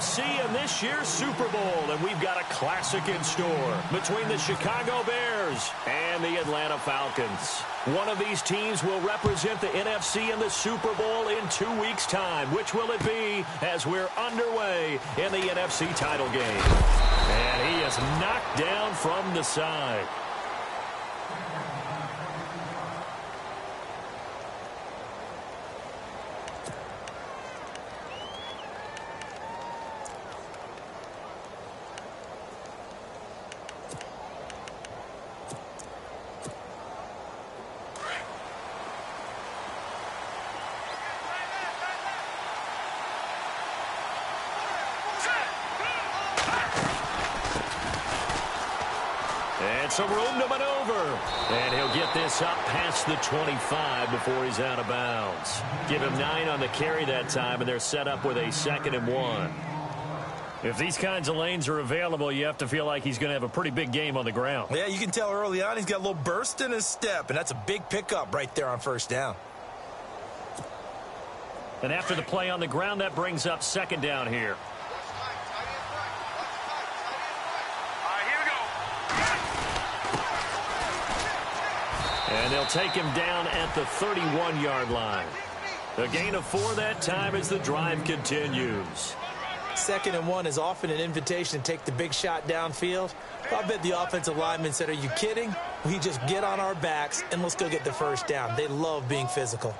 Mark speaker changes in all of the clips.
Speaker 1: NFC in this year's Super Bowl, and we've got a classic in store between the Chicago Bears and the Atlanta Falcons. One of these teams will represent the NFC in the Super Bowl in 2 weeks' time. Which will it be as we're underway in the NFC title game? And he is knocked down from the side. And some room to maneuver. And he'll get this up past the 25 before he's out of bounds. Give him 9 on the carry that time, and they're set up with a 2nd and 1. If these kinds of lanes are available, you have to feel like he's going to have a pretty big game on the ground.
Speaker 2: Yeah, you can tell early on he's got a little burst in his step, and that's a big pickup right there on first down.
Speaker 1: And after the play on the ground, that brings up 2nd down here. And they'll take him down at the 31-yard line. A gain of 4 that time as the drive continues.
Speaker 2: 2nd and 1 is often an invitation to take the big shot downfield. I bet the offensive lineman said, "Are you kidding? We just get on our backs and let's go get the first down." They love being physical.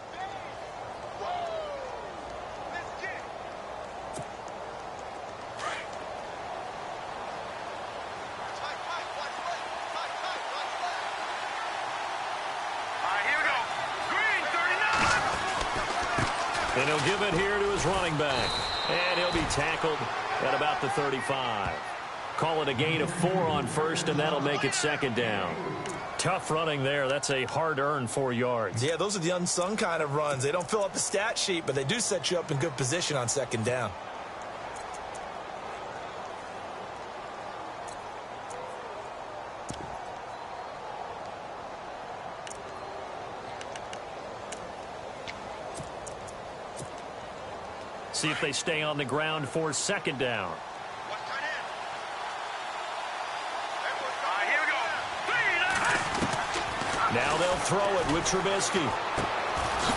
Speaker 1: And he'll give it here to his running back. And he'll be tackled at about the 35. Call it a gain of 4 on first, and that'll make it 2nd down. Tough running there. That's a hard-earned 4 yards.
Speaker 2: Yeah, those are the unsung kind of runs. They don't fill up the stat sheet, but they do set you up in good position on 2nd down.
Speaker 1: See if they stay on the ground for 2nd down. Now they'll throw it with Trubisky.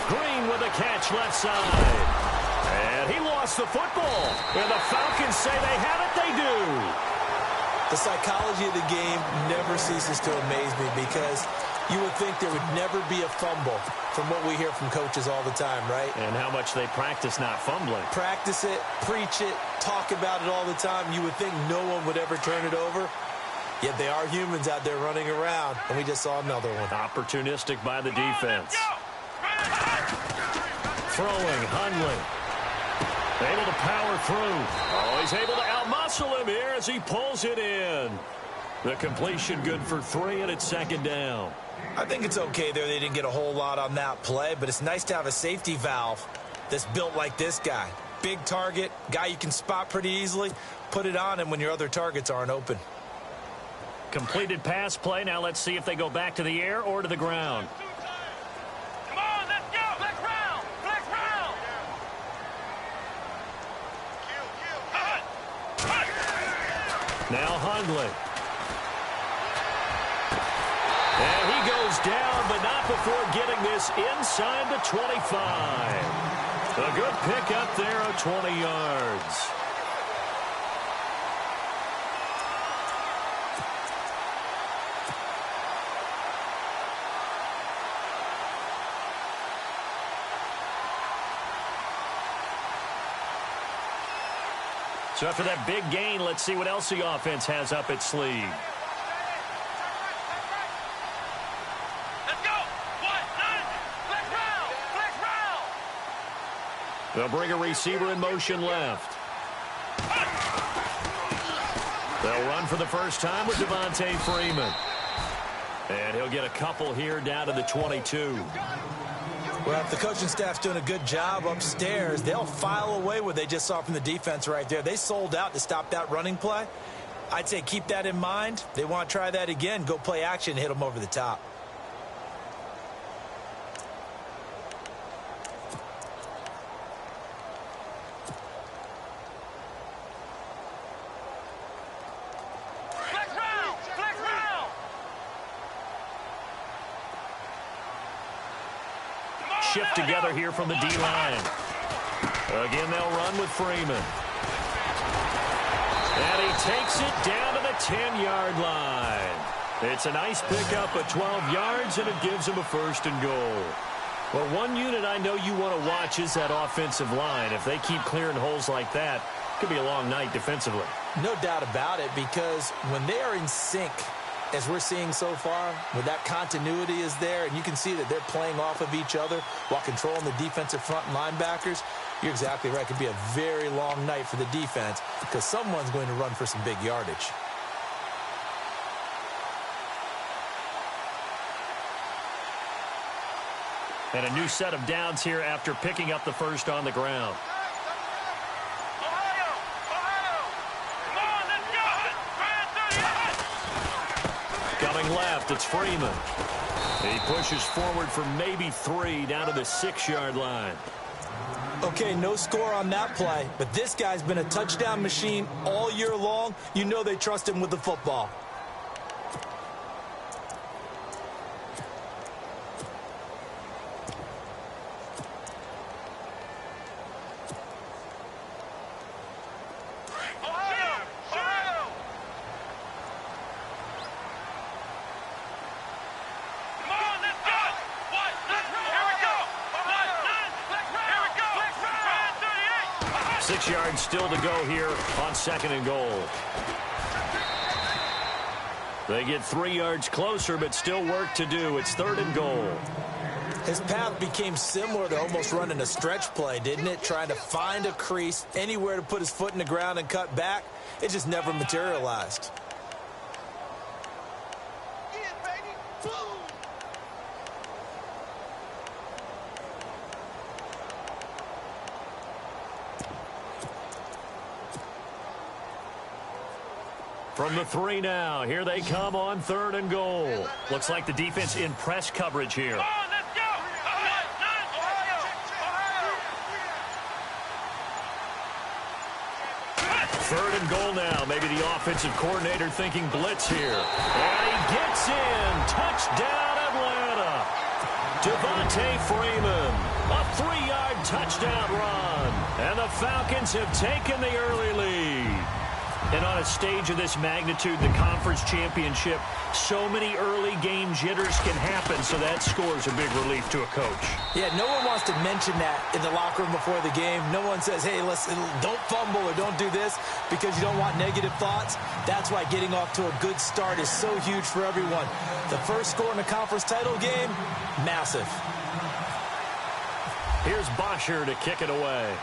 Speaker 1: Green with a catch left side. And he lost the football. And the Falcons say they have it. They do.
Speaker 2: The psychology of the game never ceases to amaze me because you would think there would never be a fumble from what we hear from coaches all the time, right?
Speaker 1: And how much they practice not fumbling.
Speaker 2: Practice it, preach it, talk about it all the time. You would think no one would ever turn it over. Yet they are humans out there running around, and we just saw another one.
Speaker 1: Opportunistic by the defense. Throwing, Hundley. Able to power through. Oh, he's able to outmuscle him here as he pulls it in. The completion good for 3, and it's 2nd down.
Speaker 2: I think it's okay there. They didn't get a whole lot on that play, but it's nice to have a safety valve that's built like this guy. Big target, guy you can spot pretty easily. Put it on him when your other targets aren't open.
Speaker 1: Completed pass play. Now let's see if they go back to the air or to the ground.
Speaker 3: Come on, let's go. Flex round. Flex round.
Speaker 1: Now Hundley. And he goes down, but not before getting this inside the 25. A good pickup there of 20 yards. So after that big gain, let's see what else the offense has up its sleeve.
Speaker 3: Let's go. 1-9. Flex round. Flex round.
Speaker 1: They'll bring a receiver in motion left. They'll run for the first time with Devontae Freeman. And he'll get a couple here down to the 22.
Speaker 2: Well, if the coaching staff's doing a good job upstairs, they'll file away what they just saw from the defense right there. They sold out to stop that running play. I'd say keep that in mind. They want to try that again. Go play action and hit them over the top.
Speaker 1: shift together here from the D-line. Again, they'll run with Freeman. And he takes it down to the 10-yard line. It's a nice pickup of 12 yards, and it gives him a 1st and goal. Well, one unit I know you want to watch is that offensive line. If they keep clearing holes like that, it could be a long night defensively.
Speaker 2: No doubt about it, because when they are in sync, as we're seeing so far, when that continuity is there, and you can see that they're playing off of each other while controlling the defensive front linebackers, you're exactly right. It could be a very long night for the defense because someone's going to run for some big yardage.
Speaker 1: And a new set of downs here after picking up the first on the ground. Coming left, it's Freeman. He pushes forward for maybe 3 down to the 6-yard line.
Speaker 2: Okay, no score on that play, but this guy's been a touchdown machine all year long. You know they trust him with the football.
Speaker 1: Still to go here on 2nd and goal. They get 3 yards closer, but still work to do. It's 3rd and goal.
Speaker 2: His path became similar to almost running a stretch play, didn't it? Trying to find a crease, anywhere to put his foot in the ground and cut back. It just never materialized.
Speaker 1: From the 3 now, here they come on 3rd and goal. Looks like the defense in press coverage here. Third and goal now. Maybe the offensive coordinator thinking blitz here. And he gets in. Touchdown, Atlanta. Devontae Freeman. A 3-yard touchdown run. And the Falcons have taken the early lead. And on a stage of this magnitude, the conference championship, so many early game jitters can happen, so that scores a big relief to a coach.
Speaker 2: Yeah, no one wants to mention that in the locker room before the game. No one says, hey, listen, don't fumble or don't do this because you don't want negative thoughts. That's why getting off to a good start is so huge for everyone. The first score in the conference title game, massive.
Speaker 1: Here's Bosher to kick it away.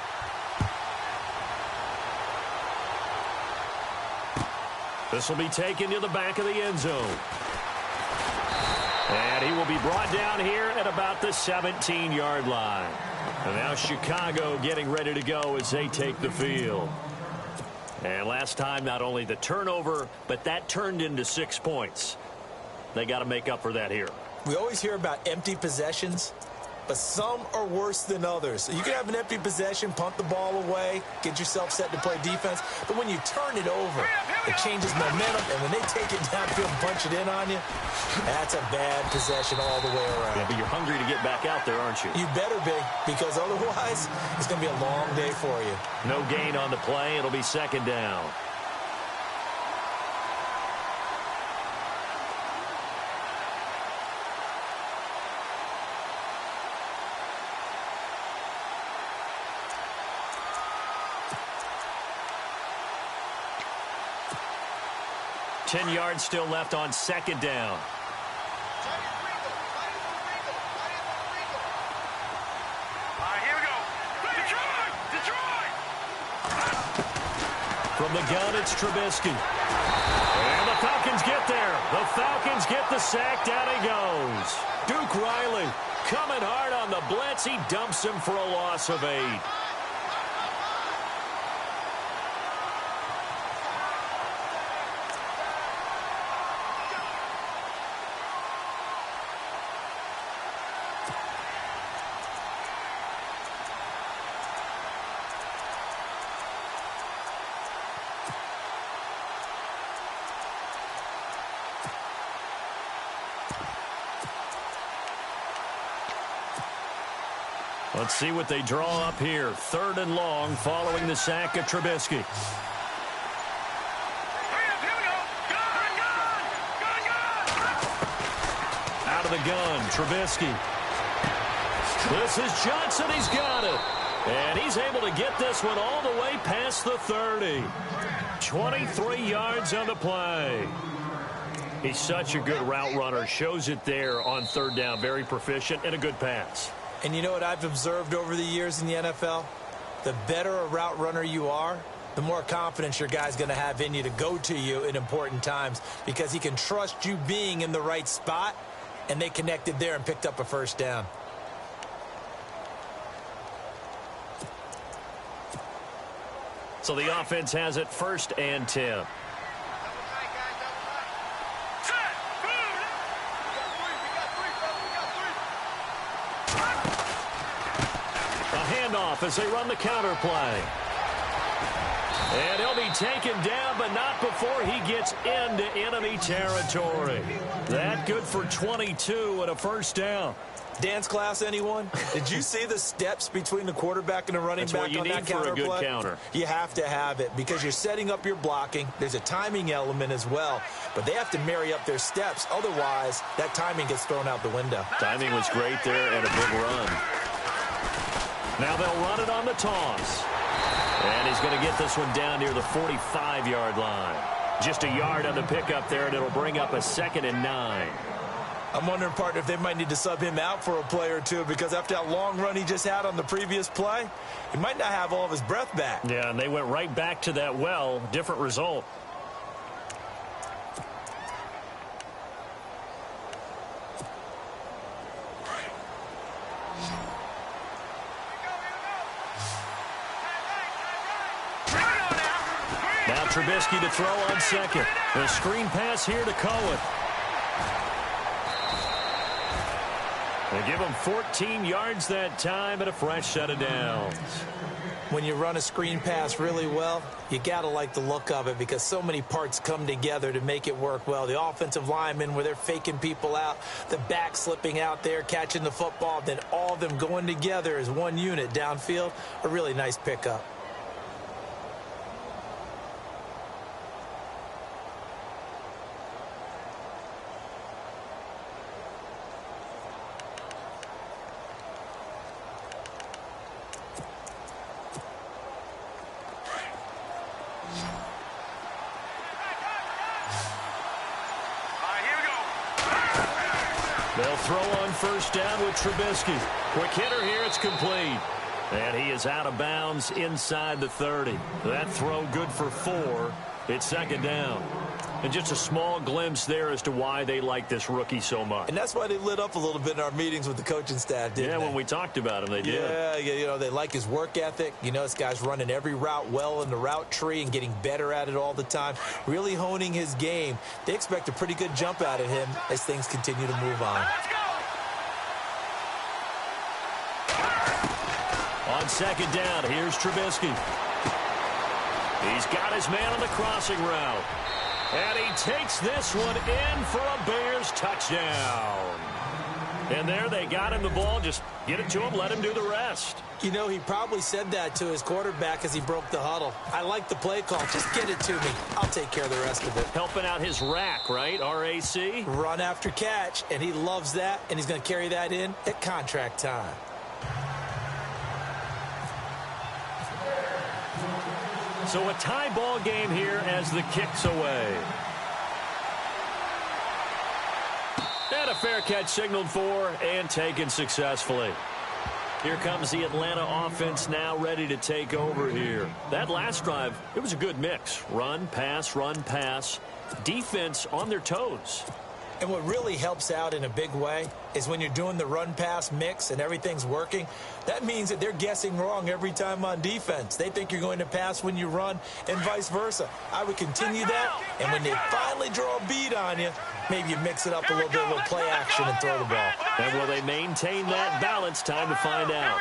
Speaker 1: This will be taken to the back of the end zone. And he will be brought down here at about the 17-yard line. And now Chicago getting ready to go as they take the field. And last time, not only the turnover, but that turned into 6 points. They got to make up for that here.
Speaker 2: We always hear about empty possessions, but some are worse than others. You can have an empty possession, punt the ball away, get yourself set to play defense, but when you turn it over, it changes momentum, and when they take it downfield and punch it in on you, that's a bad possession all the way around.
Speaker 1: Yeah, but you're hungry to get back out there, aren't you?
Speaker 2: You better be, because otherwise, it's going to be a long day for you.
Speaker 1: No gain on the play. It'll be 2nd down. Ten yards still left on 2nd down.
Speaker 3: Here we go. Detroit!
Speaker 1: From the gun, it's Trubisky. And the Falcons get there. The Falcons get the sack. Down he goes. Duke Riley coming hard on the blitz. He dumps him for a loss of 8. Let's see what they draw up here. 3rd and long following the sack of Trubisky. Out of the gun, Trubisky. This is Johnson. He's got it. And he's able to get this one all the way past the 30. 23 yards on the play. He's such a good route runner. Shows it there on 3rd down. Very proficient and a good pass.
Speaker 2: And you know what I've observed over the years in the NFL? The better a route runner you are, the more confidence your guy's going to have in you to go to you in important times because he can trust you being in the right spot, and they connected there and picked up a 1st down.
Speaker 1: So the offense has it 1st and 10. Handoff as they run the counter play. And he'll be taken down, but not before he gets into enemy territory. That good for 22 and a 1st down.
Speaker 2: Dance class, anyone? Did you see the steps between the quarterback and the running back on that counter play? That's what you need for a good counter. You have to have it because you're setting up your blocking. There's a timing element as well, but they have to marry up their steps. Otherwise, that timing gets thrown out the window.
Speaker 1: Timing was great there and a big run. Now they'll run it on the toss. And he's going to get this one down near the 45-yard line. Just a yard on the pickup there, and it'll bring up a 2nd and 9.
Speaker 2: I'm wondering, partner, if they might need to sub him out for a play or two because after that long run he just had on the previous play, he might not have all of his breath back.
Speaker 1: Yeah, and they went right back to that well. Different result. Now Trubisky to throw on 2nd. The screen pass here to Cohen. They give him 14 yards that time and a fresh set of downs.
Speaker 2: When you run a screen pass really well, you got to like the look of it because so many parts come together to make it work well. The offensive linemen where they're faking people out, the back slipping out there, catching the football, then all of them going together as one unit downfield. A really nice pickup.
Speaker 1: They'll throw on 1st down with Trubisky. Quick hitter here, it's complete. And he is out of bounds inside the 30. That throw good for 4. It's 2nd down. And just a small glimpse there as to why they like this rookie so much.
Speaker 2: And that's why they lit up a little bit in our meetings with the coaching staff, didn't they?
Speaker 1: Yeah, when we talked about him, they did.
Speaker 2: Yeah, you know, they like his work ethic. You know, this guy's running every route well in the route tree and getting better at it all the time, really honing his game. They expect a pretty good jump out of him as things continue to move on.
Speaker 1: On 2nd down, here's Trubisky. He's got his man on the crossing route. And he takes this one in for a Bears touchdown. And there they got him the ball. Just get it to him, let him do the rest.
Speaker 2: You know, he probably said that to his quarterback as he broke the huddle. I like the play call. Just get it to me. I'll take care of the rest of it.
Speaker 1: Helping out his rack, right? RAC?
Speaker 2: Run after catch, and he loves that, and he's going to carry that in at contract time.
Speaker 1: So a tie ball game here as the kick's away. And a fair catch signaled for and taken successfully. Here comes the Atlanta offense now ready to take over here. That last drive, it was a good mix. Run, pass, defense on their toes.
Speaker 2: And what really helps out in a big way is when you're doing the run-pass mix and everything's working, that means that they're guessing wrong every time on defense. They think you're going to pass when you run and vice versa. I would continue that, and when they finally draw a beat on you, maybe you mix it up a little bit, a little play action and throw the ball.
Speaker 1: And will they maintain that balance? Time to find out.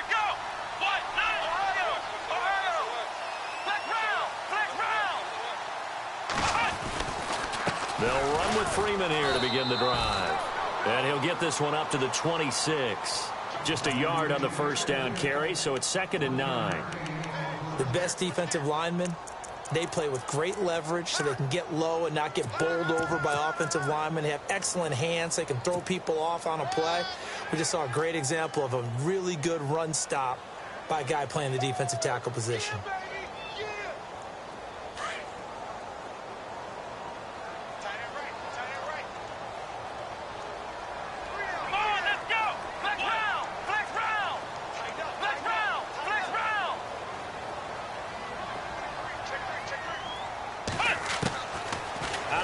Speaker 1: They'll run with Freeman here to begin the drive. And he'll get this one up to the 26. Just a yard on the first down carry, so it's 2nd and 9.
Speaker 2: The best defensive linemen, they play with great leverage so they can get low and not get bowled over by offensive linemen. They have excellent hands. They can throw people off on a play. We just saw a great example of a really good run stop by a guy playing the defensive tackle position.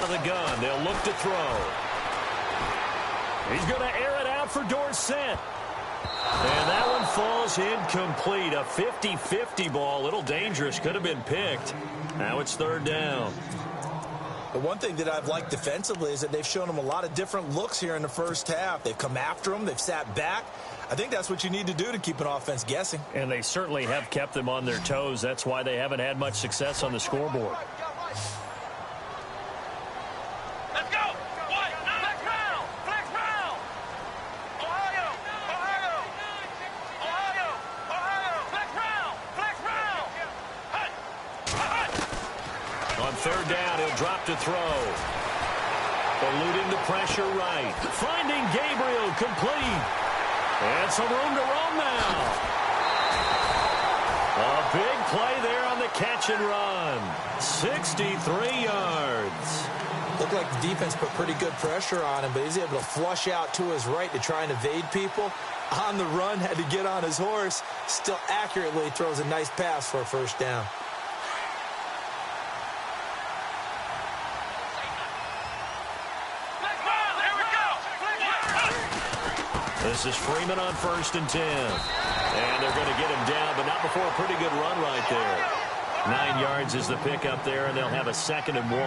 Speaker 1: The gun. They'll look to throw. He's going to air it out for Dorsett. And that one falls incomplete. A 50-50 ball. A little dangerous. Could have been picked. Now it's 3rd down.
Speaker 2: The one thing that I've liked defensively is that they've shown him a lot of different looks here in the first half. They've come after him. They've sat back. I think that's what you need to do to keep an offense guessing.
Speaker 1: And they certainly have kept them on their toes. That's why they haven't had much success on the scoreboard. To throw. Eluding the pressure right. Finding Gabriel complete. And some room to roam now. A big play there on the catch and run. 63 yards.
Speaker 2: Looked like the defense put pretty good pressure on him, but he's able to flush out to his right to try and evade people. On the run, had to get on his horse. Still accurately throws a nice pass for a first down.
Speaker 1: This is Freeman on 1st and 10. And they're going to get him down, but not before a pretty good run right there. 9 yards is the pickup there, and they'll have a 2nd and 1.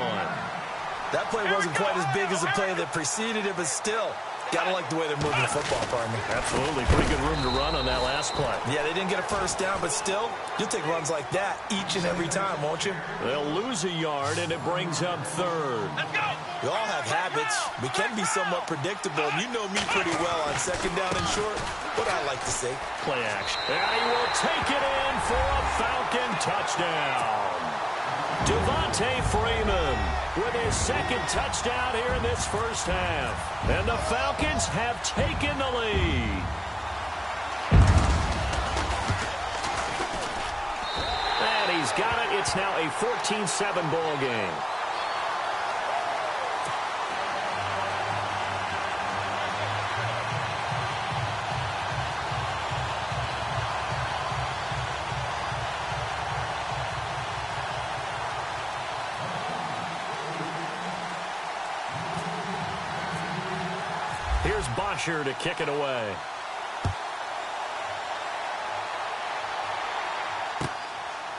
Speaker 2: That play wasn't quite as big as the play that preceded it, but still, gotta like the way they're moving the football, partner.
Speaker 1: Absolutely. Pretty good room to run on that last play.
Speaker 2: Yeah, they didn't get a first down, but still, you'll take runs like that each and every time, won't you?
Speaker 1: They'll lose a yard, and it brings up 3rd.
Speaker 3: Let's go!
Speaker 2: We all have habits. We can be somewhat predictable, and you know me pretty well on 2nd down and short. What I like to see.
Speaker 1: Play action. And he will take it in for a Falcon touchdown. Devontae Freeman with his 2nd touchdown here in this first half. And the Falcons have taken the lead. And he's got it. It's now a 14-7 ball game. Here's Bosher to kick it away.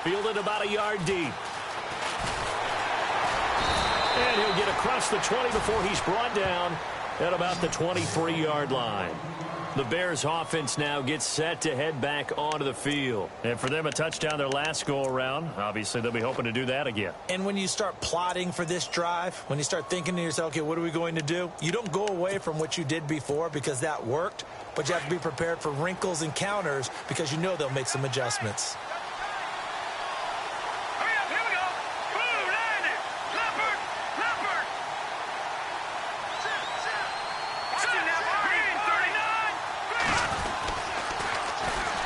Speaker 1: Fielded about a yard deep. And he'll get across the 20 before he's brought down at about the 23-yard line. The Bears offense now gets set to head back onto the field. And for them, a touchdown their last go-around. Obviously, they'll be hoping to do that again.
Speaker 2: And when you start plotting for this drive, when you start thinking to yourself, okay, what are we going to do? You don't go away from what you did before because that worked, but you have to be prepared for wrinkles and counters because you know they'll make some adjustments.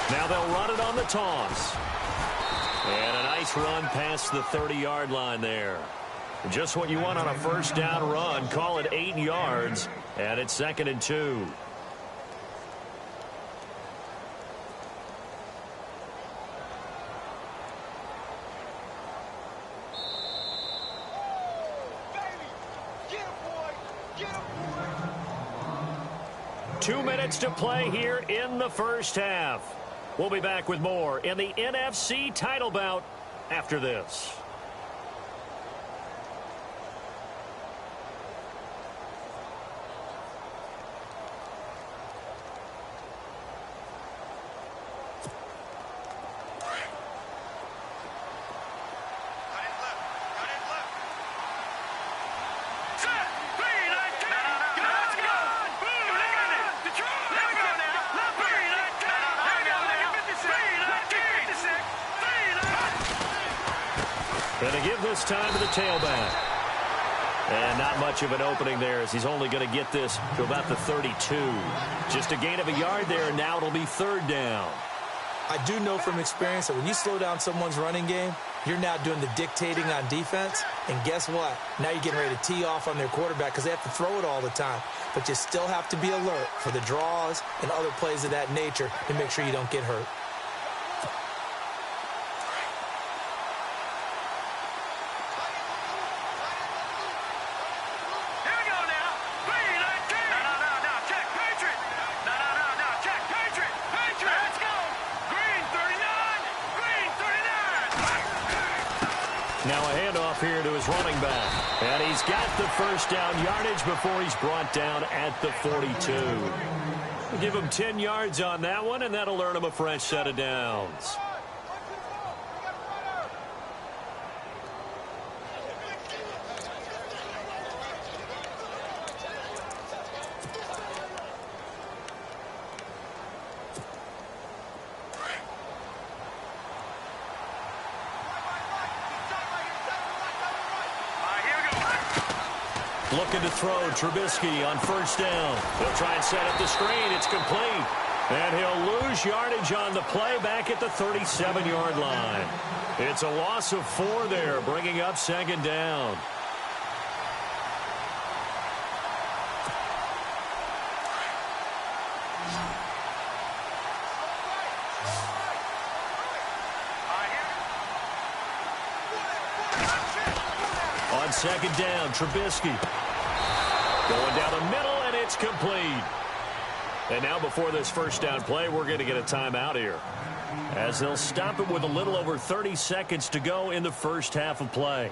Speaker 1: Now they'll run it on the toss. And a nice run past the 30-yard line there. Just what you want on a first down run. Call it 8 yards. And it's 2nd and 2.
Speaker 3: Get him, boy! Get him, boy!
Speaker 1: 2 minutes to play here in the first half. We'll be back with more in the NFC title bout after this. And to give this time to the tailback. And not much of an opening there as he's only going to get this to about the 32. Just a gain of a yard there, and now it'll be third down.
Speaker 2: I do know from experience that when you slow down someone's running game, you're now doing the dictating on defense. And guess what? Now you're getting ready to tee off on their quarterback because they have to throw it all the time. But you still have to be alert for the draws and other plays of that nature to make sure you don't get hurt.
Speaker 1: Now a handoff here to his running back. And he's got the first down yardage before he's brought down at the 42. We'll give him 10 yards on that one, and that'll earn him a fresh set of downs. Looking to throw, Trubisky on first down. He'll try and set up the screen. It's complete. And he'll lose yardage on the play back at the 37-yard line. It's a loss of 4 there, bringing up second down. On second down, Trubisky. Going down the middle, and it's complete. And now before this first down play, we're going to get a timeout here, as they'll stop it with a little over 30 seconds to go in the first half of play.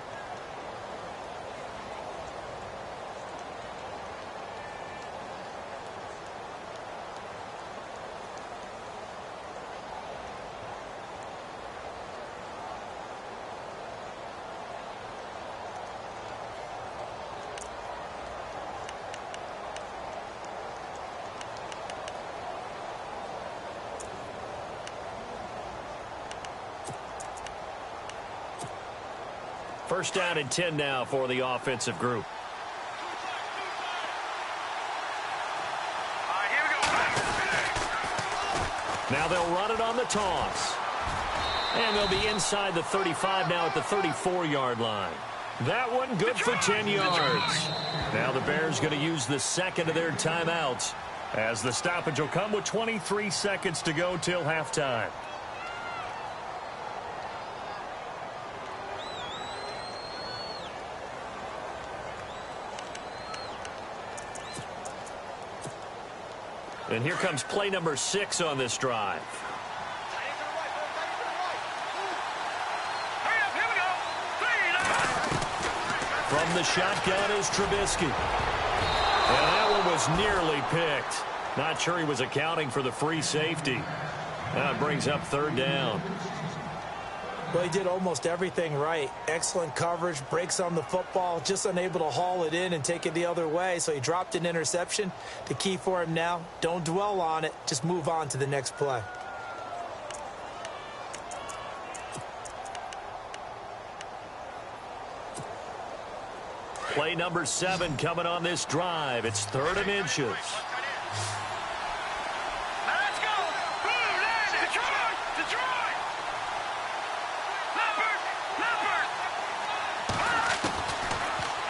Speaker 1: First down and 10 now for the offensive group. Now they'll run it on the toss. And they'll be inside the 35 now at the 34-yard line. That one good for 10 yards. Now the Bears going to use the second of their timeouts, as the stoppage will come with 23 seconds to go till halftime. And here comes play number 6 on this drive. From the shotgun is Trubisky. And that one was nearly picked. Not sure he was accounting for the free safety. Now it brings up third down.
Speaker 2: Well, he did almost everything right. Excellent coverage, breaks on the football, just unable to haul it in and take it the other way. So he dropped an interception. The key for him now, don't dwell on it. Just move on to the next play.
Speaker 1: Play number 7 coming on this drive. It's 3rd and inches.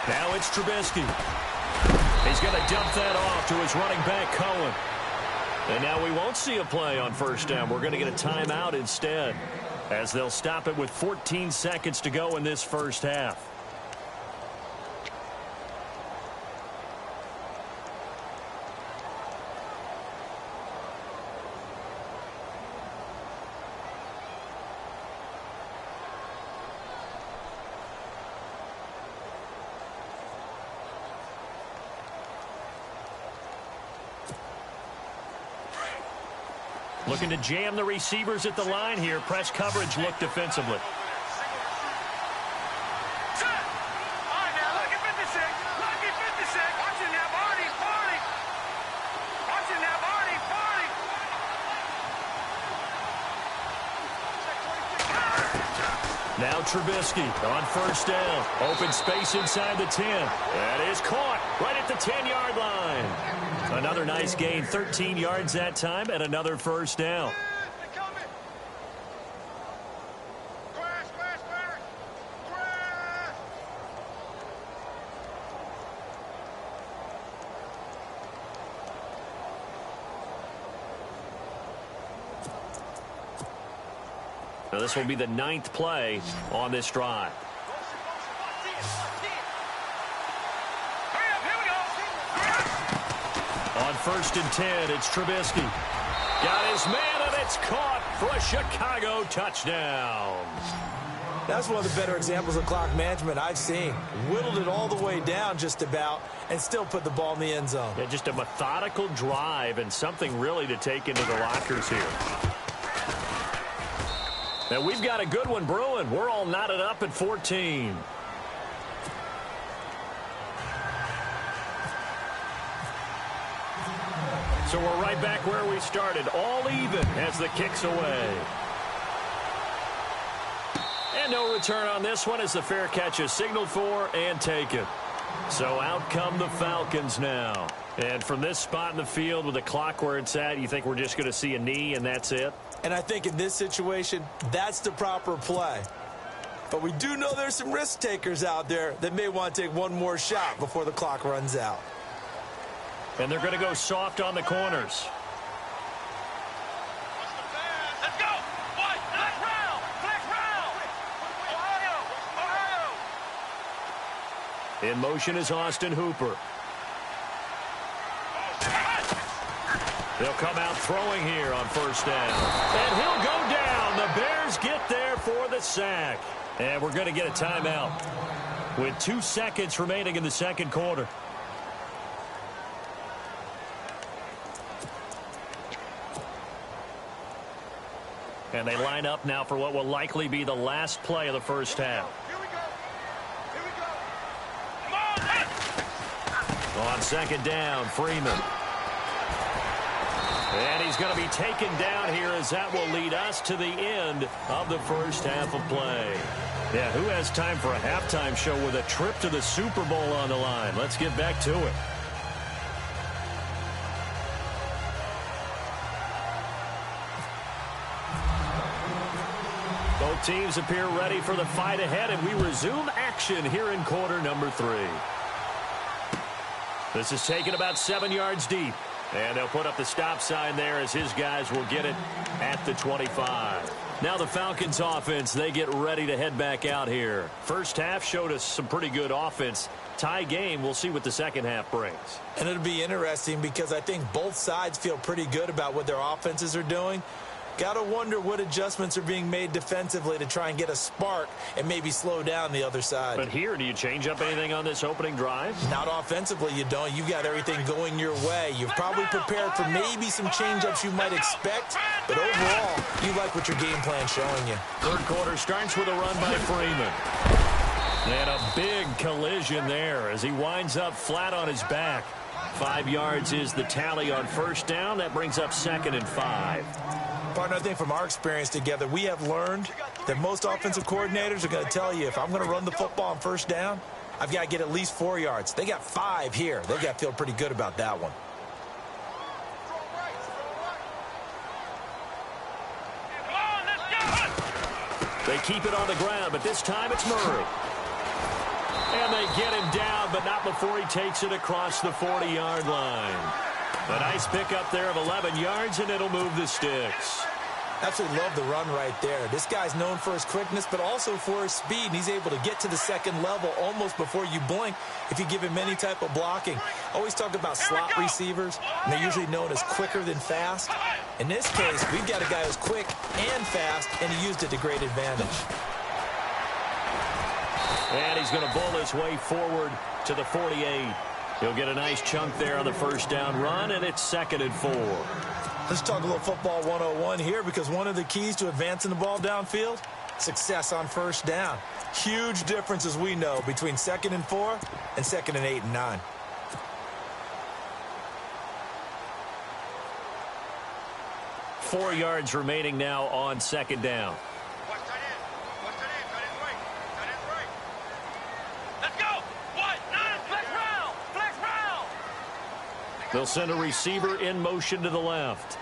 Speaker 1: Now it's Trubisky. He's going to dump that off to his running back, Cohen. And now we won't see a play on first down. We're going to get a timeout instead, as they'll stop it with 14 seconds to go in this first half. Looking to jam the receivers at the line here. Press coverage look defensively. Now Trubisky on first down. Open space inside the 10. That is caught right at the 10-yard line. Another nice gain, 13 yards that time, and another first down. Now this will be the 9th play on this drive. On first and 10, it's Trubisky. Got his man, and it's caught for a Chicago touchdown.
Speaker 2: That's one of the better examples of clock management I've seen. Whittled it all the way down just about and still put the ball in the end zone.
Speaker 1: Yeah, just a methodical drive and something really to take into the lockers here. Now we've got a good one brewing. We're all knotted up at 14. So we're right back where we started, all even as the kick's away. And no return on this one as the fair catch is signaled for and taken. So out come the Falcons now. And from this spot in the field with the clock where it's at, you think we're just going to see a knee and that's it?
Speaker 2: And I think in this situation, that's the proper play. But we do know there's some risk takers out there that may want to take one more shot before the clock runs out.
Speaker 1: And they're going to go soft on the corners.
Speaker 3: Let's go. What? Flex round. Flex round. Ohio.
Speaker 1: In motion is Austin Hooper. They'll come out throwing here on first down. And he'll go down. The Bears get there for the sack. And we're going to get a timeout with 2 seconds remaining in the second quarter. And they line up now for what will likely be the last play of the first half.
Speaker 3: Here we go. Here we go. Come on.
Speaker 1: On second down, Freeman. And he's going to be taken down here as that will lead us to the end of the first half of play. Yeah, who has time for a halftime show with a trip to the Super Bowl on the line? Let's get back to it. Both teams appear ready for the fight ahead, and we resume action here in quarter number 3. This is taken about 7 yards deep. And they'll put up the stop sign there as his guys will get it at the 25. Now the Falcons offense, they get ready to head back out here. First half showed us some pretty good offense. Tie game, we'll see what the second half brings.
Speaker 2: And it'll be interesting because I think both sides feel pretty good about what their offenses are doing. Got to wonder what adjustments are being made defensively to try and get a spark and maybe slow down the other side.
Speaker 1: But here, do you change up anything on this opening drive?
Speaker 2: Not offensively, you don't. You've got everything going your way. You've probably prepared for maybe some change-ups you might expect, but overall, you like what your game plan's showing you.
Speaker 1: Third quarter starts with a run by Freeman. And a big collision there as he winds up flat on his back. 5 yards is the tally on first down. That brings up 2nd and 5.
Speaker 2: Partner, I think from our experience together, we have learned that most offensive coordinators are going to tell you if I'm going to run the football on first down, I've got to get at least 4 yards. They got 5 here. They've got to feel pretty good about that one.
Speaker 1: They keep it on the ground, but this time it's Murray. And they get him down, but not before he takes it across the 40-yard line. A nice pickup there of 11 yards, and it'll move the sticks.
Speaker 2: Absolutely love the run right there. This guy's known for his quickness, but also for his speed. And he's able to get to the second level almost before you blink if you give him any type of blocking. Always talk about slot receivers, and they're usually known as quicker than fast. In this case, we've got a guy who's quick and fast, and he used it to great advantage.
Speaker 1: And he's going to bowl his way forward to the 48. He'll get a nice chunk there on the first down run, and it's 2nd and 4.
Speaker 2: Let's talk a little football 101 here, because one of the keys to advancing the ball downfield, success on first down. Huge difference, as we know, between 2nd and 4 and 2nd and 8 and 9. Four
Speaker 1: 4 yards remaining now on second down. They'll send a receiver in motion to the left.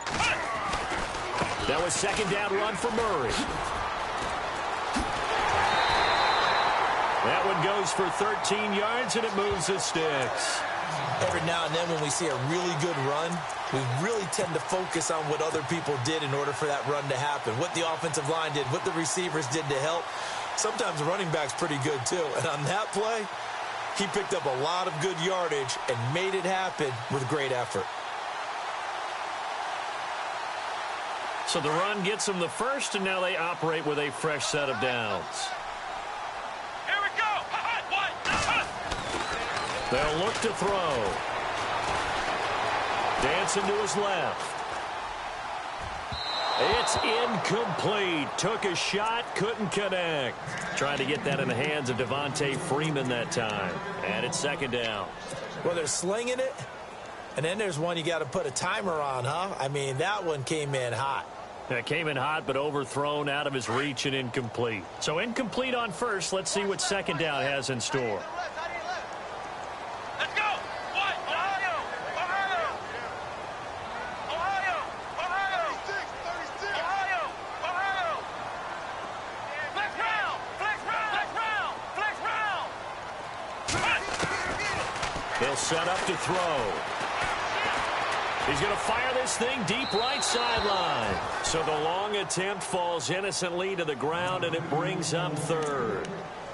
Speaker 1: That was second down run for Murray. That one goes for 13 yards, and it moves the sticks.
Speaker 2: Every now and then when we see a really good run, we really tend to focus on what other people did in order for that run to happen, what the offensive line did, what the receivers did to help. Sometimes the running back's pretty good too. And on that play, he picked up a lot of good yardage and made it happen with great effort.
Speaker 1: So the run gets them the first, and now they operate with a fresh set of downs.
Speaker 3: Here we go.
Speaker 1: They'll look to throw. Dancing to his left. It's incomplete. Took a shot, couldn't connect. Trying to get that in the hands of Devontae Freeman that time. And it's second down.
Speaker 2: Well, they're slinging it, and then there's one you got to put a timer on, huh? I mean, that one came in hot.
Speaker 1: It came in hot, but overthrown, out of his reach, and incomplete. So incomplete on first. Let's see what second down has in store.
Speaker 3: Let's go. What? Ohio. Ohio. Ohio. Ohio. 36. Ohio. Ohio. Flex round. Flex round. Flex round. Flex round.
Speaker 1: They'll set up to throw. He's going to fire this thing deep right sideline. So the long attempt falls innocently to the ground, and it brings up third.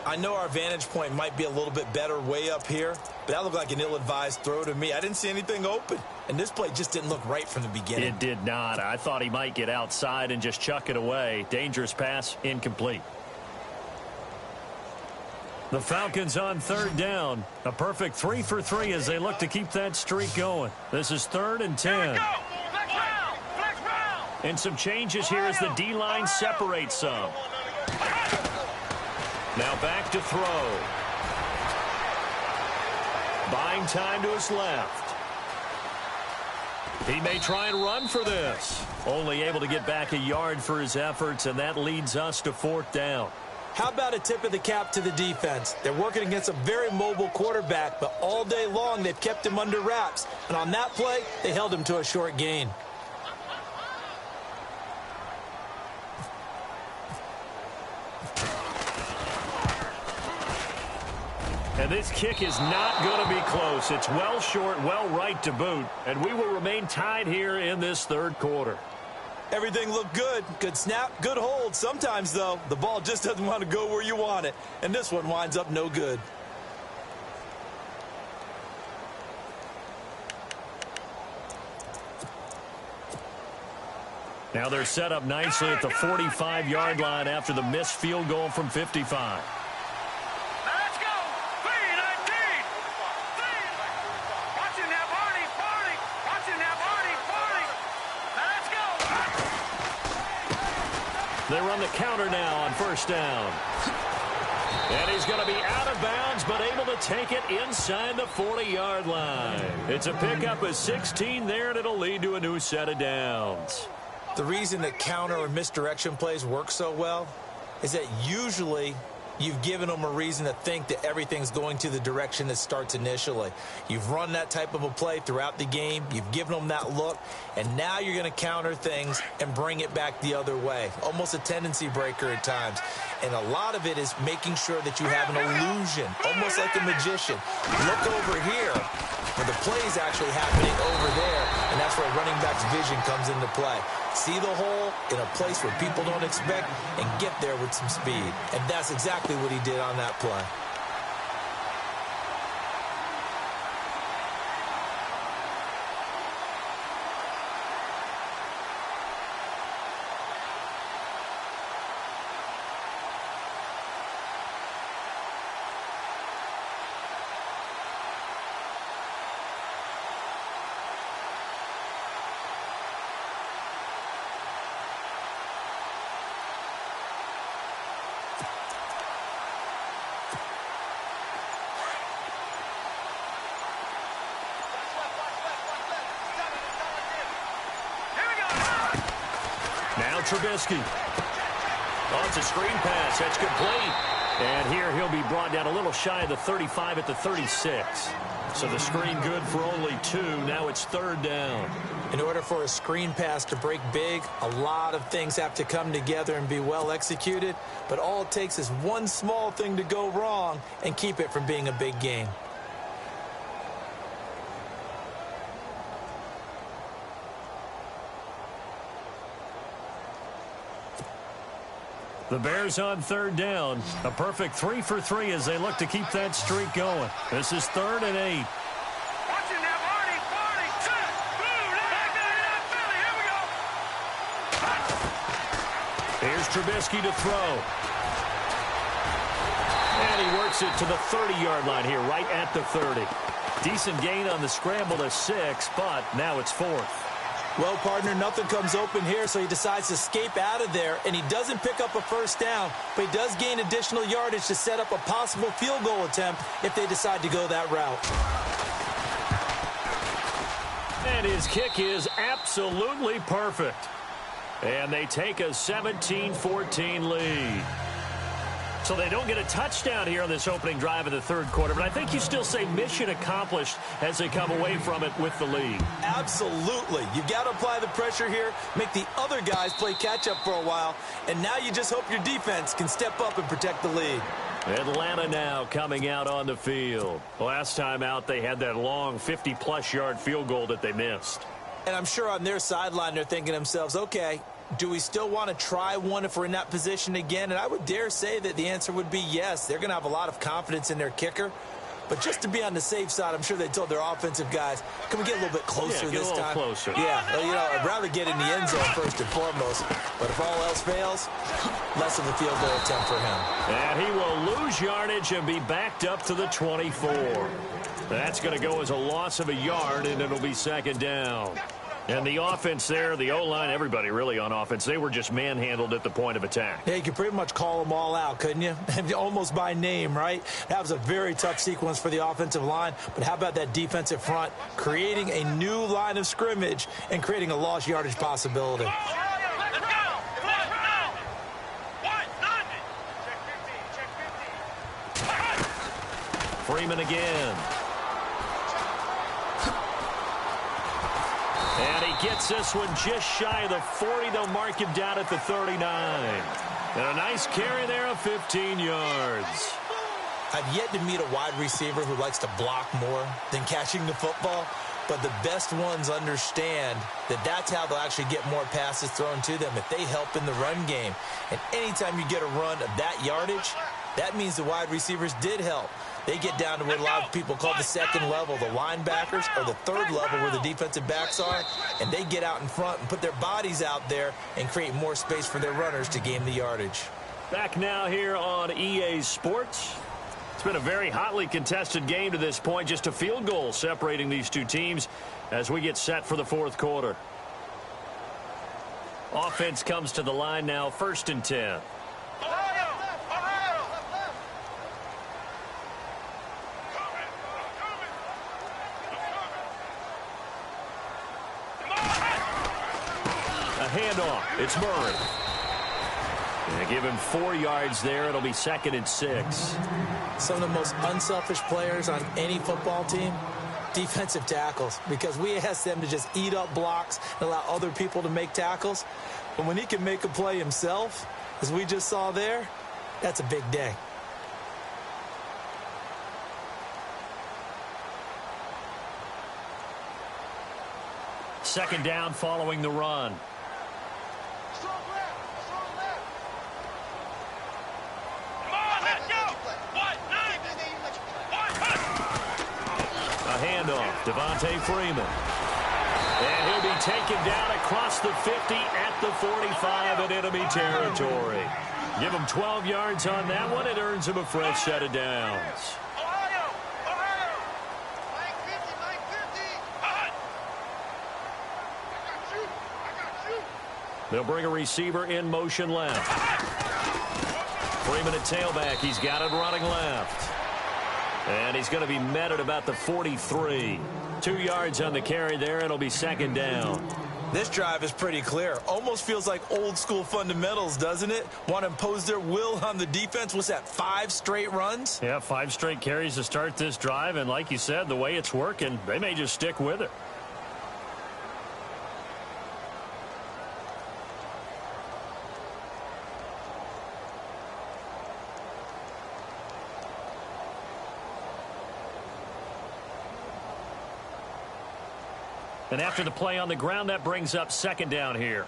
Speaker 2: I know our vantage point might be a little bit better way up here, but that looked like an ill-advised throw to me. I didn't see anything open, and this play just didn't look right from the beginning.
Speaker 1: It did not. I thought he might get outside and just chuck it away. Dangerous pass, incomplete. The Falcons on third down. A perfect 3 for 3 as they look to keep that streak going. This is 3rd and 10.
Speaker 3: Here we go. Flex round. Flex round.
Speaker 1: And some changes here as the D-line separates some. Now back to throw. Buying time to his left. He may try and run for this. Only able to get back a yard for his efforts, and that leads us to 4th down.
Speaker 2: How about a tip of the cap to the defense? They're working against a very mobile quarterback, but all day long they've kept him under wraps. And on that play, they held him to a short gain.
Speaker 1: And this kick is not going to be close. It's well short, well right to boot. And we will remain tied here in this third quarter.
Speaker 2: Everything looked good. Good snap, good hold. Sometimes, though, the ball just doesn't want to go where you want it. And this one winds up no good.
Speaker 1: Now they're set up nicely at the 45-yard line after the missed field goal from 55.
Speaker 3: Let's go. 3-19. Watch him now, Barney. Watch him now, Barney. Let's go.
Speaker 1: They run the counter now on first down. And he's going to be out of bounds, but able to take it inside the 40-yard line. It's a pickup of 16 there, and it'll lead to a new set of downs.
Speaker 2: The reason that counter or misdirection plays work so well is that usually you've given them a reason to think that everything's going to the direction that starts initially. You've run that type of a play throughout the game. You've given them that look, and now you're going to counter things and bring it back the other way. Almost a tendency breaker at times. And a lot of it is making sure that you have an illusion, almost like a magician. Look over here, where the play is actually happening over there, and that's where running back's vision comes into play. See the hole in a place where people don't expect and get there with some speed. And that's exactly what he did on that play.
Speaker 1: Trubisky. Oh, it's a screen pass. That's complete. And here he'll be brought down a little shy of the 35 at the 36. So the screen good for only 2. Now it's 3rd down.
Speaker 2: In order for a screen pass to break big, a lot of things have to come together and be well executed. But all it takes is one small thing to go wrong and keep it from being a big game.
Speaker 1: The Bears on 3rd down. A perfect 3 for 3 as they look to keep that streak going. This is 3rd and 8.
Speaker 3: Watching that, Marty, set, blue, here we go.
Speaker 1: Here's Trubisky to throw. And he works it to the 30-yard line here, right at the 30. Decent gain on the scramble to 6, but now it's 4th.
Speaker 2: Well, partner, nothing comes open here, so he decides to escape out of there, and he doesn't pick up a first down, but he does gain additional yardage to set up a possible field goal attempt if they decide to go that route.
Speaker 1: And his kick is absolutely perfect. And they take a 17-14 lead. So they don't get a touchdown here on this opening drive in the 3rd quarter, but I think you still say mission accomplished as they come away from it with the lead.
Speaker 2: Absolutely. You've got to apply the pressure here, make the other guys play catch-up for a while, and now you just hope your defense can step up and protect the lead.
Speaker 1: Atlanta now coming out on the field. Last time out, they had that long 50-plus yard field goal that they missed.
Speaker 2: And I'm sure on their sideline they're thinking to themselves, okay, do we still want to try one if we're in that position again? And I would dare say that the answer would be yes. They're going to have a lot of confidence in their kicker. But just to be on the safe side, I'm sure they told their offensive guys, can we get a little bit closer this time?
Speaker 1: Yeah, get a little closer.
Speaker 2: Yeah, well, you know, I'd rather get in the end zone first and foremost. But if all else fails, less of a field goal attempt for him.
Speaker 1: And he will lose yardage and be backed up to the 24. That's going to go as a loss of a yard, and it'll be 2nd down. And the offense there, the O-line, everybody really on offense, they were just manhandled at the point of attack.
Speaker 2: Yeah, you could pretty much call them all out, couldn't you? Almost by name, right? That was a very tough sequence for the offensive line. But how about that defensive front creating a new line of scrimmage and creating a lost yardage possibility?
Speaker 1: Freeman again. And he gets this one just shy of the 40. They'll mark him down at the 39. And a nice carry there of 15 yards.
Speaker 2: I've yet to meet a wide receiver who likes to block more than catching the football. But the best ones understand that that's how they'll actually get more passes thrown to them if they help in the run game. And anytime you get a run of that yardage, that means the wide receivers did help. They get down to what a lot of people call the 2nd level, the linebackers, or the 3rd level where the defensive backs are, and they get out in front and put their bodies out there and create more space for their runners to gain the yardage.
Speaker 1: Back now here on EA Sports. It's been a very hotly contested game to this point, just a field goal separating these two teams as we get set for the 4th quarter. Offense comes to the line now, 1st and 10. Handoff. It's Murray. And give him 4 yards there. It'll be 2nd and 6.
Speaker 2: Some of the most unselfish players on any football team, defensive tackles, because we ask them to just eat up blocks and allow other people to make tackles. But when he can make a play himself, as we just saw there, that's a big day.
Speaker 1: Second down following the run. Handoff, Devontae Freeman. And he'll be taken down across the 50 at the 45 in enemy territory. Give him 12 yards on that one. It earns him a fresh set of downs. They'll bring a receiver in motion left. Freeman at tailback. He's got it running left. And he's going to be met at about the 43. 2 yards on the carry there. It'll be 2nd down.
Speaker 2: This drive is pretty clear. Almost feels like old school fundamentals, doesn't it? Want to impose their will on the defense. What's that, 5 straight runs?
Speaker 1: Yeah, 5 straight carries to start this drive. And like you said, the way it's working, they may just stick with it. And after the play on the ground, that brings up second down here.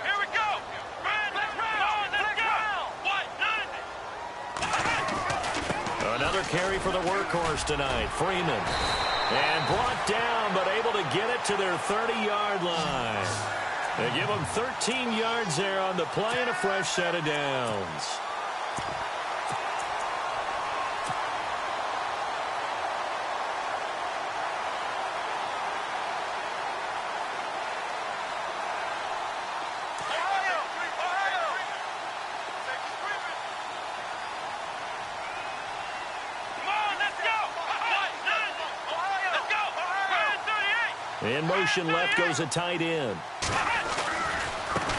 Speaker 3: Here we go.
Speaker 1: Another carry for the workhorse tonight, Freeman. And brought down, but able to get it to their 30-yard line. They give them 13 yards there on the play and a fresh set of downs. In motion left goes a tight end.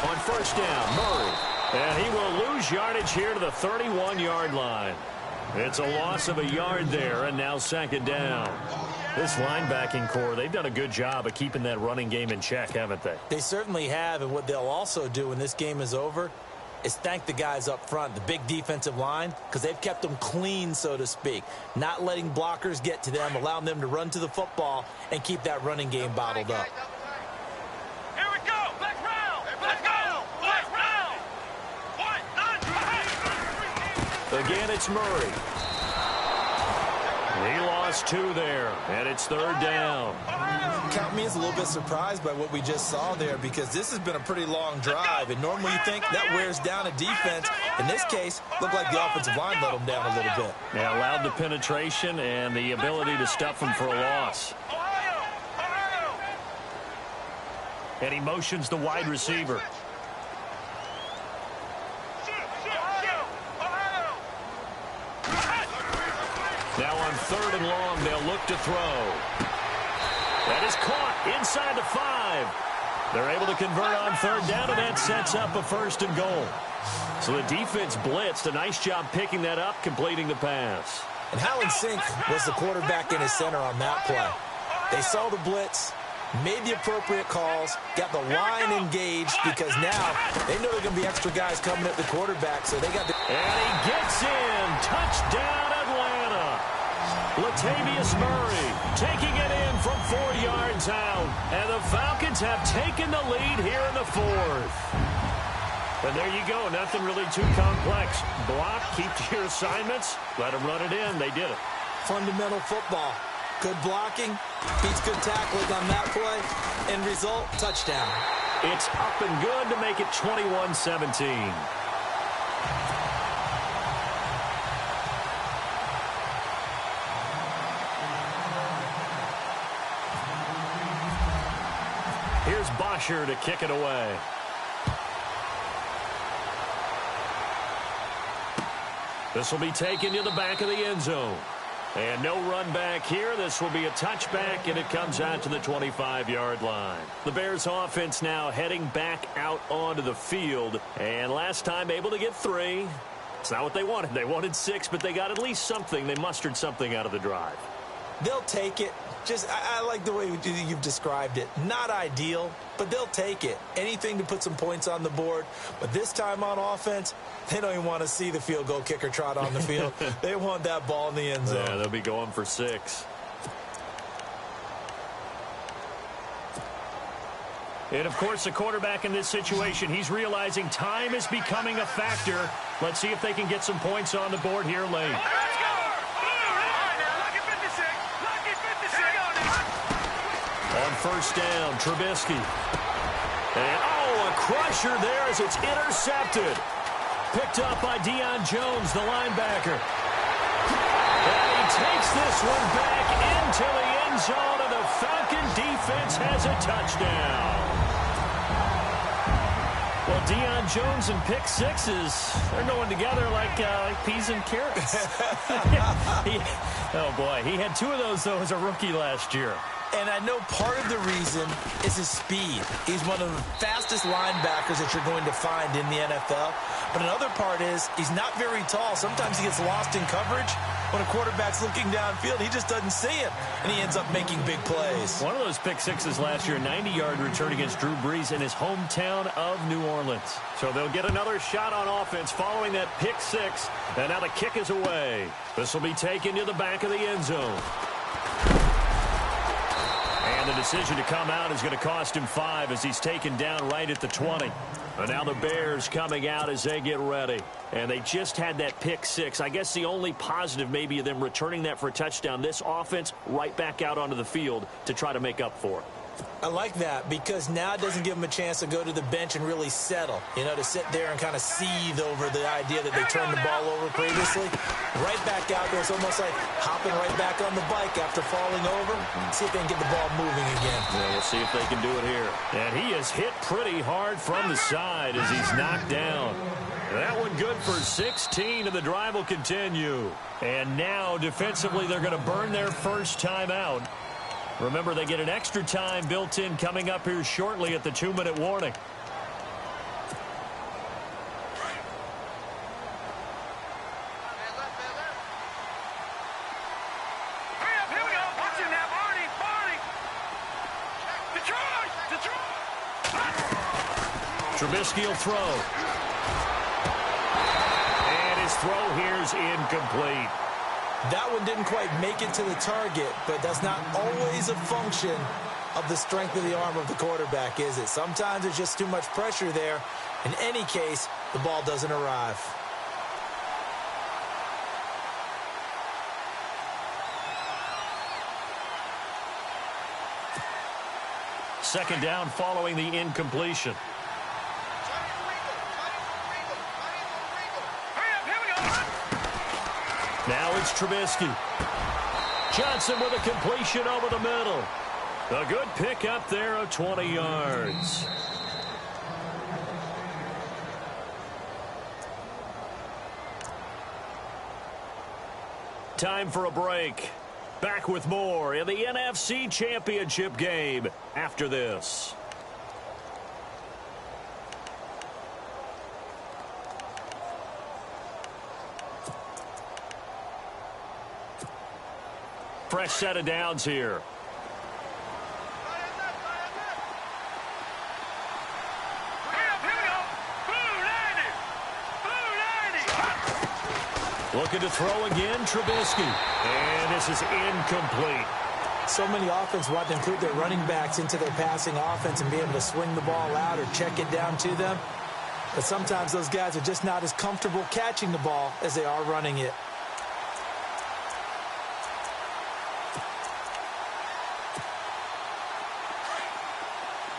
Speaker 1: On first down, Murray. And he will lose yardage here to the 31-yard line. It's a loss of a yard there, and now second down. This linebacking core, they've done a good job of keeping that running game in check, haven't they?
Speaker 2: They certainly have, and what they'll also do when this game is over is thank the guys up front, the big defensive line, because they've kept them clean, so to speak. Not letting blockers get to them, allowing them to run to the football and keep that running game bottled up.
Speaker 3: Here we go. Black round. Let's go. Black round.
Speaker 1: Again, it's Murray. He lost 2 there, and it's third down.
Speaker 2: Count me as a little bit surprised by what we just saw there, because this has been a pretty long drive, and normally you think that wears down a defense. In this case, looked like the offensive line let them down a little bit.
Speaker 1: Yeah, allowed the penetration and the ability to stuff them for a loss. And he motions the wide receiver. Now on third and long, they'll look to throw. That is caught inside the 5. They're able to convert on third down, and that sets up a first and goal. So the defense blitzed. A nice job picking that up, completing the pass.
Speaker 2: And Howland Sink was the quarterback in his center on that play. They saw the blitz, made the appropriate calls, got the line engaged, because now they know there are going to be extra guys coming at the quarterback, so they got the...
Speaker 1: And he gets in. Touchdown, Atlanta. Latavius Murray taking it in from 4 yards out. And the Falcons have taken the lead here in the 4th. And there you go. Nothing really too complex. Block, keep to your assignments, let them run it in. They did it.
Speaker 2: Fundamental football. Good blocking, beats good tackling on that play. End result, touchdown.
Speaker 1: It's up and good to make it 21-17. Here's Bosher to kick it away. This will be taken to the back of the end zone. And no run back here. This will be a touchback, and it comes out to the 25-yard line. The Bears offense now heading back out onto the field. And last time able to get 3. It's not what they wanted. They wanted 6, but they got at least something. They mustered something out of the drive.
Speaker 2: They'll take it. Just, I like the way you've described it. Not ideal, but they'll take it. Anything to put some points on the board. But this time on offense, they don't even want to see the field goal kicker trot on the field. They want that ball in the end zone.
Speaker 1: Yeah, they'll be going for 6. And, of course, the quarterback in this situation, he's realizing time is becoming a factor. Let's see if they can get some points on the board here late. On first down, Trubisky. And, a crusher there as it's intercepted. Picked up by Deion Jones, the linebacker. And he takes this one back into the end zone, and the Falcon defense has a touchdown. Well, Deion Jones and pick sixes, they're going together like peas and carrots. Oh, boy. He had 2 of those, though, as a rookie last year.
Speaker 2: And I know part of the reason is his speed. He's one of the fastest linebackers that you're going to find in the NFL. But another part is he's not very tall. Sometimes he gets lost in coverage. When a quarterback's looking downfield, he just doesn't see him, and he ends up making big plays.
Speaker 1: One of those pick sixes last year, 90-yard return against Drew Brees in his hometown of New Orleans. So they'll get another shot on offense following that pick six, and now the kick is away. This will be taken to the back of the end zone. And the decision to come out is going to cost him 5 as he's taken down right at the 20. And now the Bears coming out as they get ready. And they just had that pick six. I guess the only positive maybe of them returning that for a touchdown. This offense right back out onto the field to try to make up for it.
Speaker 2: I like that because now it doesn't give them a chance to go to the bench and really settle. You know, to sit there and kind of seethe over the idea that they turned the ball over previously. Right back out there. It's almost like hopping right back on the bike after falling over. See if they can get the ball moving again.
Speaker 1: Yeah, we'll see if they can do it here. And he is hit pretty hard from the side as he's knocked down. That one good for 16, and the drive will continue. And now, defensively, they're going to burn their first time out. Remember, they get an extra time built in coming up here shortly at the 2-minute warning.
Speaker 3: Here we go. Watch it now, Barney. Detroit.
Speaker 1: Trubisky will throw. And his throw here is incomplete.
Speaker 2: That one didn't quite make it to the target, but that's not always a function of the strength of the arm of the quarterback, is it? Sometimes there's just too much pressure there. In any case, the ball doesn't arrive.
Speaker 1: Second down following the incompletion. Now it's Trubisky. Johnson with a completion over the middle. A good pick up there of 20 yards. Time for a break. Back with more in the NFC Championship game after this. Fresh set of downs here. Looking to throw again, Trubisky. And this is incomplete.
Speaker 2: So many offenses want to include their running backs into their passing offense and be able to swing the ball out or check it down to them. But sometimes those guys are just not as comfortable catching the ball as they are running it.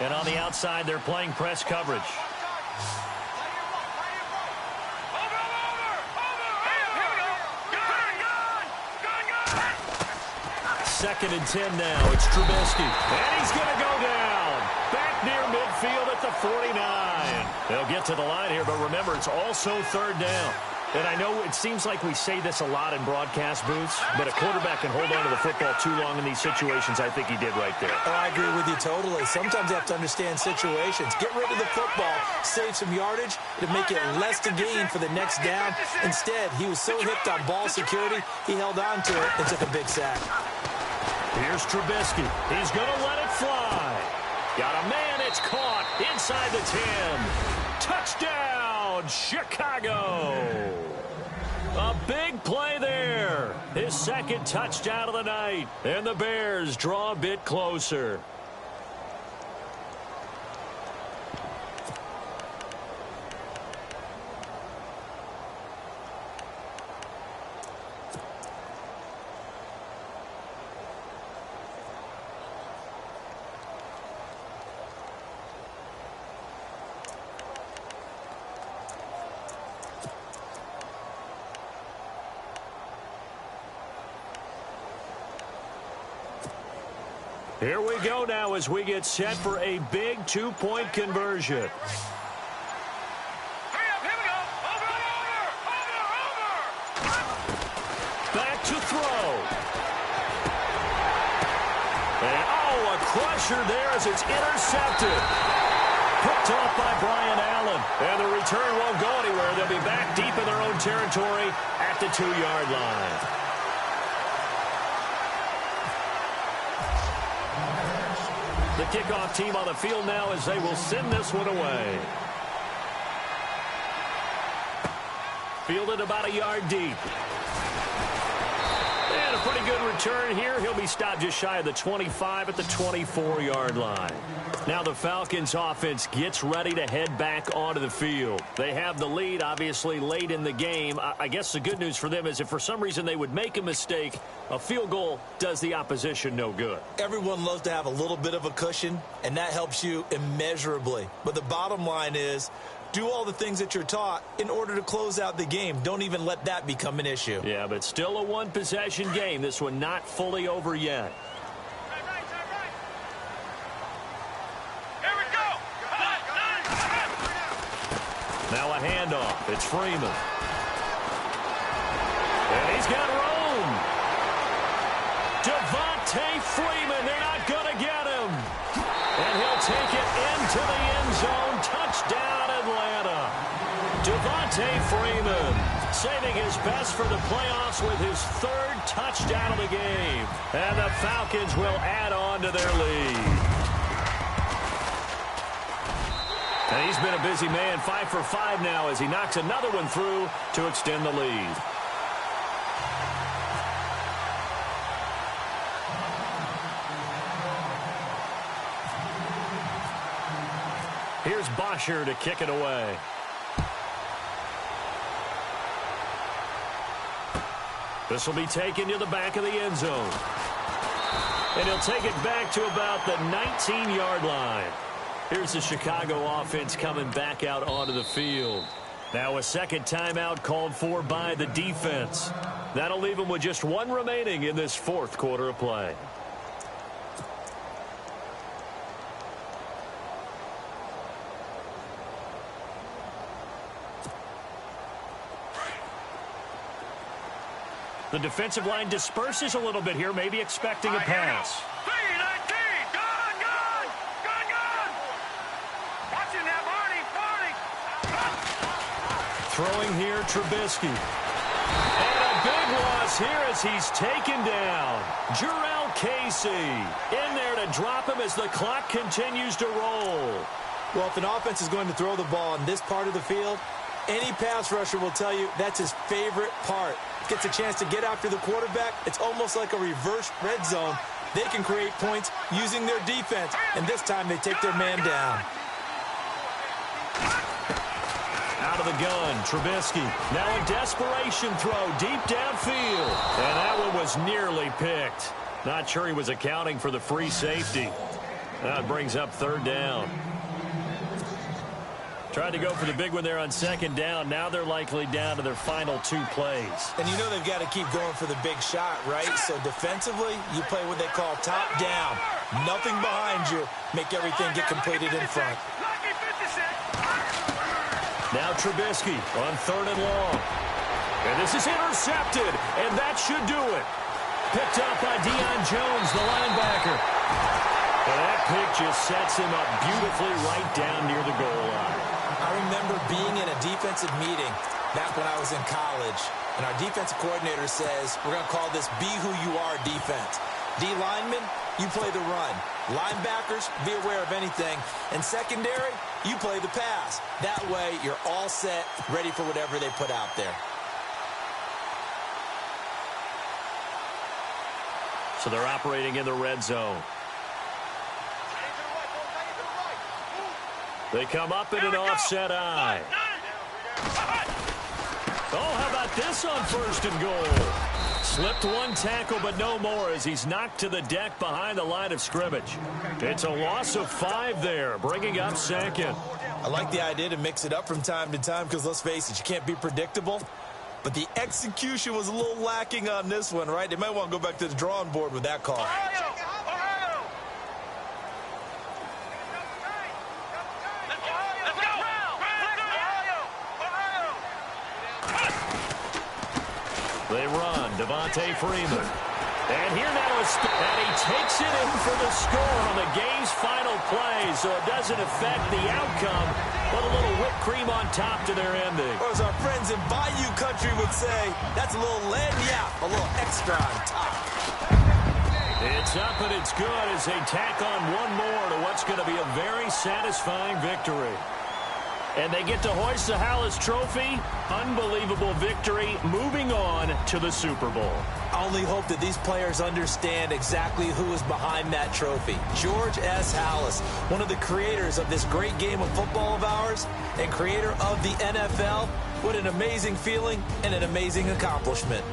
Speaker 1: And on the outside, they're playing press coverage. Second and 10 now. It's Trubisky. And he's going to go down. Back near midfield at the 49. They'll get to the line here, but remember, it's also third down. And I know it seems like we say this a lot in broadcast booths, but a quarterback can hold on to the football too long in these situations. I think he did right there.
Speaker 2: Oh, I agree with you totally. Sometimes you have to understand situations. Get rid of the football, save some yardage to make it less to gain for the next down. Instead, he was so hipped on ball security, he held on to it and took a big sack.
Speaker 1: Here's Trubisky. He's going to let it fly. Got a man. It's caught inside the 10. Touchdown, Chicago. A big play there. His second touchdown of the night. And the Bears draw a bit closer. Here we go now as we get set for a big two-point conversion. pressure there as it's intercepted. Picked off by Brian Allen. And the return won't go anywhere. They'll be back deep in their own territory at the 2-yard line. The kickoff team on the field now as they will send this one away. Fielded about a yard deep. And a pretty good return here. He'll be stopped just shy of the 25 at the 24-yard line. Now the Falcons offense gets ready to head back onto the field. They have the lead, obviously, late in the game. I guess the good news for them is if for some reason they would make a mistake, a field goal does the opposition no good.
Speaker 2: Everyone loves to have a little bit of a cushion, and that helps you immeasurably. But the bottom line is, do all the things that you're taught in order to close out the game. Don't even let that become an issue.
Speaker 1: Yeah, but still a one-possession game. This one not fully over yet.
Speaker 3: Here we go.
Speaker 1: Now a handoff. It's Freeman. And he's got room. Devontae Freeman. They're not going to get him. And he'll take it into the end zone. Touchdown, Atlanta. Devontae Freeman saving his best for the playoffs with his 3rd touchdown of the game. And the Falcons will add on to their lead. And he's been a busy man, 5 for 5 now as he knocks another one through to extend the lead. Here's Bosher to kick it away. This will be taken to the back of the end zone. And he'll take it back to about the 19-yard line. Here's the Chicago offense coming back out onto the field. Now a second timeout called for by the defense. That'll leave them with just one remaining in this 4th quarter of play. The defensive line disperses a little bit here, maybe expecting a pass. Throwing here, Trubisky. And a big loss here as he's taken down. Jurrell Casey in there to drop him as the clock continues to roll.
Speaker 2: Well, if an offense is going to throw the ball in this part of the field, any pass rusher will tell you that's his favorite part. Gets a chance to get after the quarterback. It's almost like a reverse red zone. They can create points using their defense, and this time they take their man down.
Speaker 1: Out of the gun, Trubisky. Now a desperation throw deep downfield. And that one was nearly picked. Not sure he was accounting for the free safety. Now it brings up 3rd down. Tried to go for the big one there on 2nd down. Now they're likely down to their final 2 plays.
Speaker 2: And you know they've got to keep going for the big shot, right? So defensively, you play what they call top down. Nothing behind you. Make everything get completed in front.
Speaker 1: Now Trubisky on 3rd and long. And this is intercepted, and that should do it. Picked up by Deion Jones, the linebacker. And that pick just sets him up beautifully right down near the goal line.
Speaker 2: I remember being in a defensive meeting back when I was in college, and our defensive coordinator says, we're going to call this Be Who You Are defense. D linemen, you play the run. Linebackers, be aware of anything. And secondary, you play the pass. That way, you're all set, ready for whatever they put out there.
Speaker 1: So they're operating in the red zone. They come up in an offset eye. Oh, how about this on 1st and goal? Slipped one tackle, but no more as he's knocked to the deck behind the line of scrimmage. It's a loss of 5 there, bringing up 2nd.
Speaker 2: I like the idea to mix it up from time to time because, let's face it, you can't be predictable. But the execution was a little lacking on this one, right? They might want to go back to the drawing board with that call. They run. Devontae Freeman.
Speaker 1: And here now is, and he takes it in for the score on the game's final play, so it doesn't affect the outcome, but a little whipped cream on top to their ending.
Speaker 2: Or as our friends in Bayou Country would say, that's a little lagniappe, a little extra on top.
Speaker 1: It's up and it's good as they tack on one more to what's going to be a very satisfying victory. And they get to hoist the Hallis Trophy. Unbelievable victory, moving on to the Super Bowl.
Speaker 2: I only hope that these players understand exactly who is behind that trophy. George S. Hallis, one of the creators of this great game of football of ours and creator of the NFL. What an amazing feeling and an amazing accomplishment.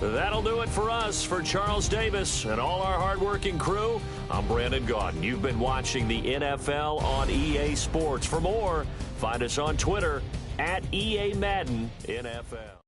Speaker 1: That'll do it for us. For Charles Davis and all our hardworking crew, I'm Brandon Gaudin. You've been watching the NFL on EA Sports. For more, find us on Twitter @EA Madden NFL.